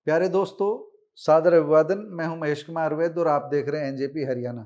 प्यारे दोस्तों, सादर अभिवादन। मैं हूं महेश कुमार वैद्य और आप देख रहे हैं एनजेपी हरियाणा।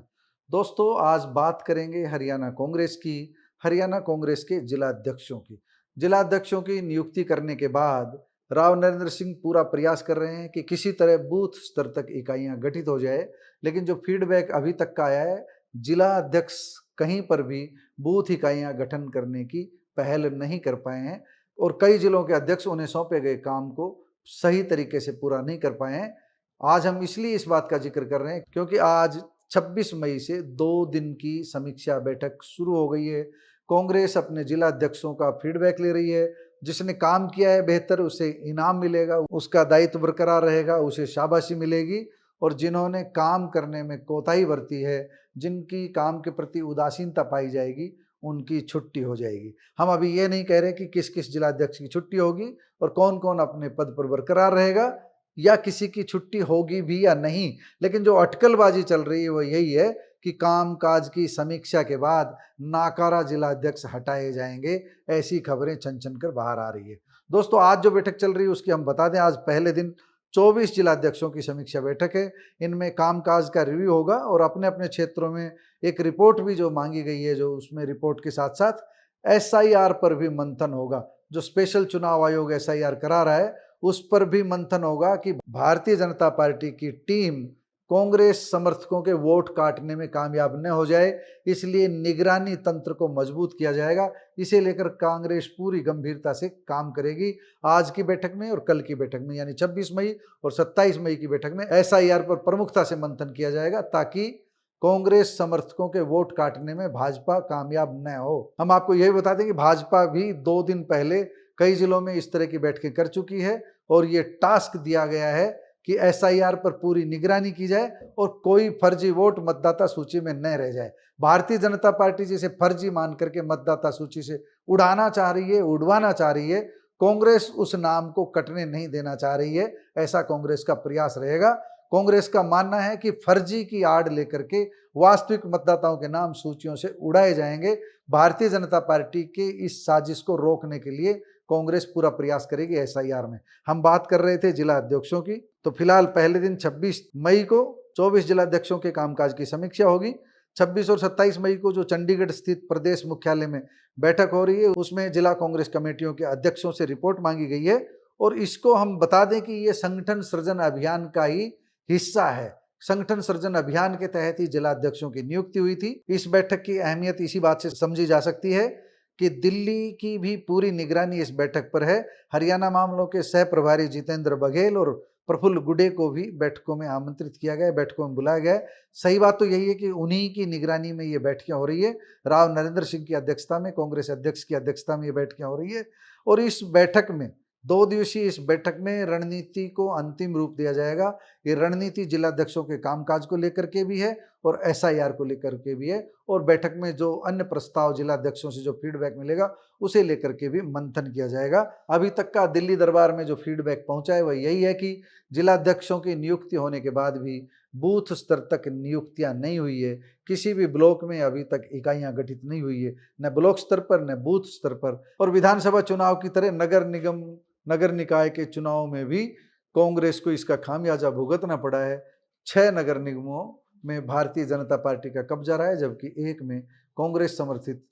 दोस्तों, आज बात करेंगे हरियाणा कांग्रेस की, हरियाणा कांग्रेस के जिलाध्यक्षों की। जिलाध्यक्षों की नियुक्ति करने के बाद राव नरेंद्र सिंह पूरा प्रयास कर रहे हैं कि किसी तरह बूथ स्तर तक इकाइयां गठित हो जाए, लेकिन जो फीडबैक अभी तक का आया है, जिला अध्यक्ष कहीं पर भी बूथ इकाइयां गठन करने की पहल नहीं कर पाए हैं और कई जिलों के अध्यक्ष उन्हें सौंपे गए काम को सही तरीके से पूरा नहीं कर पाए हैं। आज हम इसलिए इस बात का जिक्र कर रहे हैं क्योंकि आज 26 मई से 2 दिन की समीक्षा बैठक शुरू हो गई है। कांग्रेस अपने जिला अध्यक्षों का फीडबैक ले रही है। जिसने काम किया है बेहतर, उसे इनाम मिलेगा, उसका दायित्व बरकरार रहेगा, उसे शाबाशी मिलेगी। और जिन्होंने काम करने में कोताही बरती है, जिनकी काम के प्रति उदासीनता पाई जाएगी, उनकी छुट्टी हो जाएगी। हम अभी ये नहीं कह रहे कि किस किस जिलाध्यक्ष की छुट्टी होगी और कौन कौन अपने पद पर बरकरार रहेगा, या किसी की छुट्टी होगी भी या नहीं। लेकिन जो अटकलबाजी चल रही है वो यही है कि कामकाज की समीक्षा के बाद नाकारा जिलाध्यक्ष हटाए जाएंगे। ऐसी खबरें छन छन कर बाहर आ रही है। दोस्तों, आज जो बैठक चल रही है उसकी हम बता दें। आज पहले दिन 24 जिलाध्यक्षों की समीक्षा बैठक है। इनमें कामकाज का रिव्यू होगा और अपने अपने क्षेत्रों में एक रिपोर्ट भी जो मांगी गई है, जो उसमें रिपोर्ट के साथ साथ एसआईआर पर भी मंथन होगा। जो स्पेशल चुनाव आयोग एसआईआर करा रहा है, उस पर भी मंथन होगा कि भारतीय जनता पार्टी की टीम कांग्रेस समर्थकों के वोट काटने में कामयाब न हो जाए, इसलिए निगरानी तंत्र को मजबूत किया जाएगा। इसे लेकर कांग्रेस पूरी गंभीरता से काम करेगी। आज की बैठक में और कल की बैठक में, यानी 26 मई और 27 मई की बैठक में एसआईआर पर प्रमुखता से मंथन किया जाएगा, ताकि कांग्रेस समर्थकों के वोट काटने में भाजपा कामयाब न हो। हम आपको यही बता दें कि भाजपा भी 2 दिन पहले कई जिलों में इस तरह की बैठकें कर चुकी है और ये टास्क दिया गया है कि एसआईआर पर पूरी निगरानी की जाए और कोई फर्जी वोट मतदाता सूची में न रह जाए। भारतीय जनता पार्टी जिसे फर्जी मान करके मतदाता सूची से उड़ाना चाह रही है, उड़वाना चाह रही है, कांग्रेस उस नाम को कटने नहीं देना चाह रही है। ऐसा कांग्रेस का प्रयास रहेगा। कांग्रेस का मानना है कि फर्जी की आड़ लेकर के वास्तविक मतदाताओं के नाम सूचियों से उड़ाए जाएंगे। भारतीय जनता पार्टी के इस साजिश को रोकने के लिए कांग्रेस पूरा प्रयास करेगी एसआईआर में। हम बात कर रहे थे जिला अध्यक्षों की, तो फिलहाल पहले दिन 26 मई को 24 जिला अध्यक्षों के कामकाज की समीक्षा होगी। 26 और 27 मई को जो चंडीगढ़ स्थित प्रदेश मुख्यालय में बैठक हो रही है, उसमें जिला कांग्रेस कमेटियों के अध्यक्षों से रिपोर्ट मांगी गई है। और इसको हम बता दें कि ये संगठन सृजन अभियान का ही हिस्सा है। संगठन सृजन अभियान के तहत ही जिला अध्यक्षों की नियुक्ति हुई थी। इस बैठक की अहमियत इसी बात से समझी जा सकती है कि दिल्ली की भी पूरी निगरानी इस बैठक पर है। हरियाणा मामलों के सह प्रभारी जितेंद्र बघेल और प्रफुल्ल गुडे को भी बैठकों में आमंत्रित किया गया, बैठकों में बुलाया गया। सही बात तो यही है कि उन्हीं की निगरानी में ये बैठकें हो रही है। राव नरेंद्र सिंह की अध्यक्षता में, कांग्रेस अध्यक्ष की अध्यक्षता में ये बैठकें हो रही है। और इस बैठक में 2 दिवसीय इस बैठक में रणनीति को अंतिम रूप दिया जाएगा। ये रणनीति जिलाध्यक्षों के कामकाज को लेकर के भी है और एसआईआर को लेकर के भी है। और बैठक में जो अन्य प्रस्ताव जिलाध्यक्षों से जो फीडबैक मिलेगा, उसे लेकर के भी मंथन किया जाएगा। अभी तक का दिल्ली दरबार में जो फीडबैक पहुंचा है वह यही है कि जिलाध्यक्षों की नियुक्ति होने के बाद भी बूथ स्तर तक नियुक्तियां नहीं हुई है। किसी भी ब्लॉक में अभी तक इकाइयां गठित नहीं हुई है, न ब्लॉक स्तर पर न बूथ स्तर पर। और विधानसभा चुनाव की तरह नगर निगम, नगर निकाय के चुनाव में भी कांग्रेस को इसका खामियाजा भुगतना पड़ा है। 6 नगर निगमों में भारतीय जनता पार्टी का कब्जा रहा है, जबकि एक में कांग्रेस समर्थित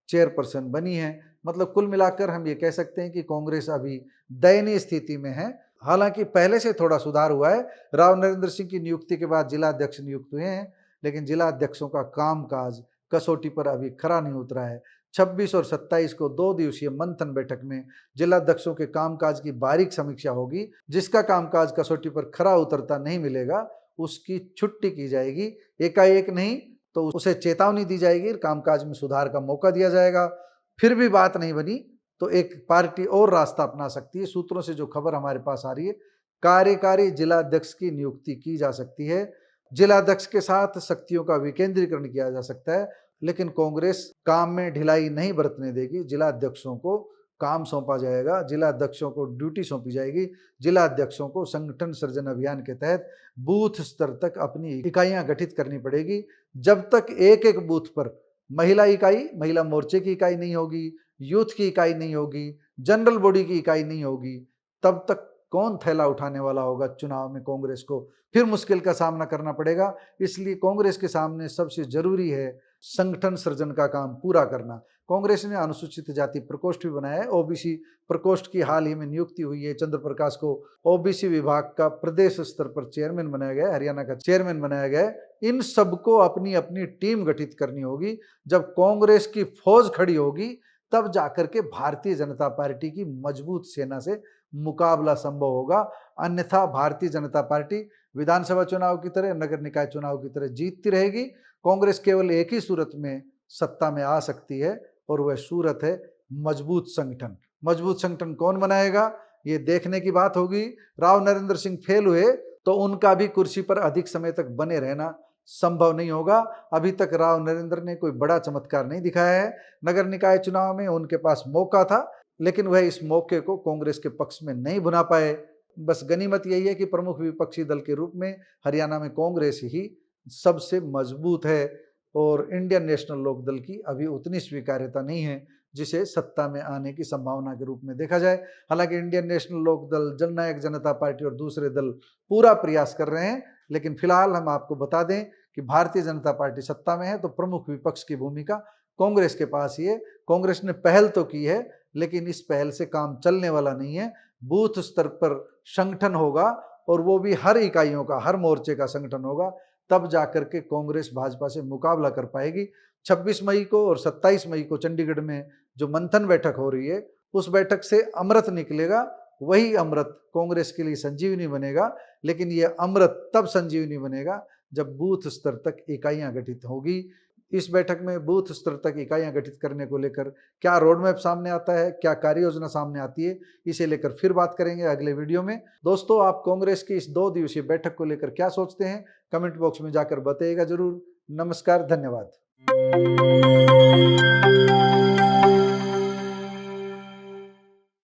चेयरपर्सन बनी है। मतलब कुल मिलाकर हम ये कह सकते हैं कि कांग्रेस अभी दयनीय स्थिति में है। हालांकि पहले से थोड़ा सुधार हुआ है। राव नरेंद्र सिंह की नियुक्ति के बाद जिला अध्यक्ष नियुक्त हुए हैं, लेकिन जिला अध्यक्षों का कामकाज कसौटी पर अभी खरा नहीं उतरा है। 26 और 27 को 2 दिवसीय मंथन बैठक में जिलाध्यक्षों के कामकाज की बारीक समीक्षा होगी। जिसका कामकाज कसौटी पर खरा उतरता नहीं मिलेगा, उसकी छुट्टी की जाएगी। एकाएक नहीं तो उसे चेतावनी दी जाएगी, कामकाज में सुधार का मौका दिया जाएगा। फिर भी बात नहीं बनी तो एक पार्टी और रास्ता अपना सकती है। सूत्रों से जो खबर हमारे पास आ रही है, कार्यकारी जिलाध्यक्ष की नियुक्ति की जा सकती है। जिलाध्यक्ष के साथ शक्तियों का विकेंद्रीकरण किया जा सकता है, लेकिन कांग्रेस काम में ढिलाई नहीं बरतने देगी। जिलाध्यक्षों को काम सौंपा जाएगा, जिलाध्यक्षों को ड्यूटी सौंपी जाएगी। जिलाध्यक्षों को संगठन सृजन अभियान के तहत बूथ स्तर तक अपनी इकाइयां गठित करनी पड़ेगी। जब तक एक एक बूथ पर महिला इकाई, महिला मोर्चे की इकाई नहीं होगी, यूथ की इकाई नहीं होगी, जनरल बॉडी की इकाई नहीं होगी, तब तक कौन थैला उठाने वाला होगा चुनाव में कांग्रेस को, फिर मुश्किल का सामना करना पड़ेगा। इसलिए कांग्रेस के सामने सबसे जरूरी है संगठन सृजन का काम पूरा करना। कांग्रेस ने अनुसूचित जाति प्रकोष्ठ भी बनाया है, ओबीसी प्रकोष्ठ की हाल ही में नियुक्ति हुई है। चंद्र प्रकाश को ओबीसी विभाग का प्रदेश स्तर पर चेयरमैन बनाया गया है, हरियाणा का चेयरमैन बनाया गया है। इन सबको अपनी अपनी टीम गठित करनी होगी। जब कांग्रेस की फौज खड़ी होगी तब जाकर के भारतीय जनता पार्टी की मजबूत सेना से मुकाबला संभव होगा। अन्यथा भारतीय जनता पार्टी विधानसभा चुनाव की तरह, नगर निकाय चुनाव की तरह जीतती रहेगी। कांग्रेस केवल एक ही सूरत में सत्ता में आ सकती है और वह सूरत है मजबूत संगठन। मजबूत संगठन कौन बनाएगा ये देखने की बात होगी। राव नरेंद्र सिंह फेल हुए तो उनका भी कुर्सी पर अधिक समय तक बने रहना संभव नहीं होगा। अभी तक राव नरेंद्र ने कोई बड़ा चमत्कार नहीं दिखाया है। नगर निकाय चुनाव में उनके पास मौका था, लेकिन वह इस मौके को कांग्रेस के पक्ष में नहीं भुना पाए। बस गनीमत यही है कि प्रमुख विपक्षी दल के रूप में हरियाणा में कांग्रेस ही सबसे मजबूत है और इंडियन नेशनल लोक दल की अभी उतनी स्वीकार्यता नहीं है जिसे सत्ता में आने की संभावना के रूप में देखा जाए। हालांकि इंडियन नेशनल लोक दल, जननायक जनता पार्टी और दूसरे दल पूरा प्रयास कर रहे हैं, लेकिन फिलहाल हम आपको बता दें कि भारतीय जनता पार्टी सत्ता में है तो प्रमुख विपक्ष की भूमिका कांग्रेस के पास ही है। कांग्रेस ने पहल तो की है, लेकिन इस पहल से काम चलने वाला नहीं है। बूथ स्तर पर संगठन होगा और वो भी हर इकाइयों का, हर मोर्चे का संगठन होगा, तब जाकर के कांग्रेस भाजपा से मुकाबला कर पाएगी। 26 मई को और 27 मई को चंडीगढ़ में जो मंथन बैठक हो रही है, उस बैठक से अमृत निकलेगा। वही अमृत कांग्रेस के लिए संजीवनी बनेगा, लेकिन यह अमृत तब संजीवनी बनेगा जब बूथ स्तर तक इकाइयां गठित होगी। इस बैठक में बूथ स्तर तक इकाइयां गठित करने को लेकर क्या रोड मैप सामने आता है, क्या कार्य योजना सामने आती है, इसे लेकर फिर बात करेंगे अगले वीडियो में। दोस्तों, आप कांग्रेस की इस 2 दिवसीय बैठक को लेकर क्या सोचते हैं, कमेंट बॉक्स में जाकर बताइएगा जरूर। नमस्कार, धन्यवाद।